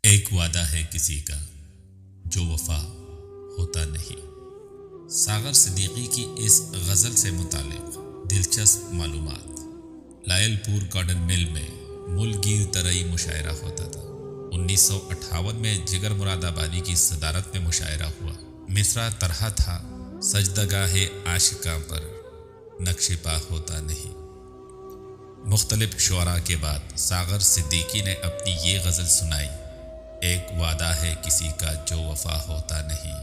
ایک وعدہ ہے کسی کا جو وفا ہوتا نہیں۔ ساغر صدیقی کی اس غزل سے متعلق دلچسپ معلومات۔ لائل پور کاٹن مل میں مل گیر ترئی مشاعرہ ہوتا تھا۔ 1958 میں جگر مراد آبادی کی صدارت میں مشاعرہ ہوا۔ مصرع طرح تھا: سجدگاہ عاشقاں پر نقش پا ہوتا نہیں۔ مختلف شعراء کے بعد ساغر صدیقی نے اپنی یہ غزل سنائی: ایک وعدہ ہے کسی کا جو وفا ہوتا نہیں،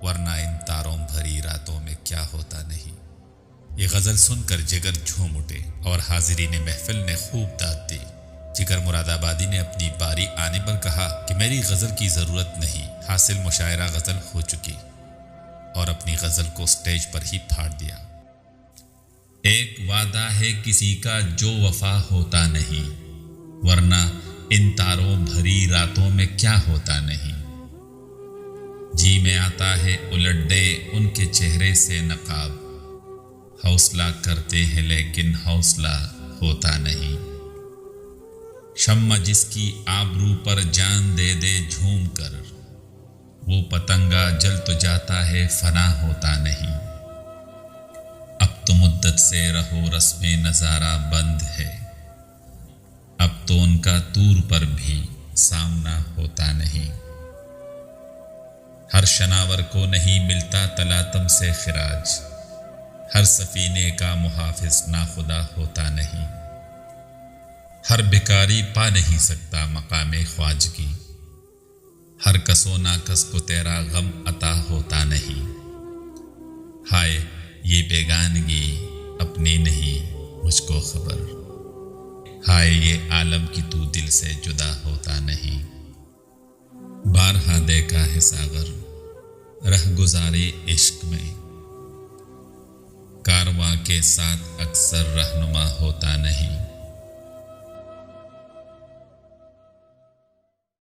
ورنہ ان تاروں بھری راتوں میں کیا ہوتا نہیں۔ یہ غزل سن کر جگر جھوم اٹھے اور حاضرین محفل نے خوب داد دی۔ جگر مراد آبادی نے اپنی باری آنے پر کہا کہ میری غزل کی ضرورت نہیں، حاصل مشاعرہ غزل ہو چکی، اور اپنی غزل کو سٹیج پر ہی پھاڑ دیا۔ ایک وعدہ ہے کسی کا جو وفا ہوتا نہیں، ورنہ ان تاروں بھری راتوں میں کیا ہوتا نہیں۔ جی میں آتا ہے الٹ دے ان کے چہرے سے نقاب، حوصلہ کرتے ہیں لیکن حوصلہ ہوتا نہیں۔ شمع جس کی آبرو پر جان دے دے جھوم کر، وہ پتنگا جل تو جاتا ہے فنا ہوتا نہیں۔ اب تو مدت سے رہو رسم نظارہ بند ہے، اب تو ان کا طور پر بھی سامنا ہوتا نہیں۔ ہر شناور کو نہیں ملتا تلاتم سے خراج، ہر سفینے کا محافظ ناخدا ہوتا نہیں۔ ہر بھکاری پا نہیں سکتا مقام خواجگی، ہر کس و ناکس کو تیرا غم عطا ہوتا نہیں۔ ہائے یہ بیگانگی اپنی نہیں مجھ کو خبر، ہائے یہ عالم کی تو دل سے جدا ہوتا نہیں۔ بارہا دیکھا ہے ساغر رہ گزارے عشق میں، کارواں کے ساتھ اکثر رہنما ہوتا نہیں۔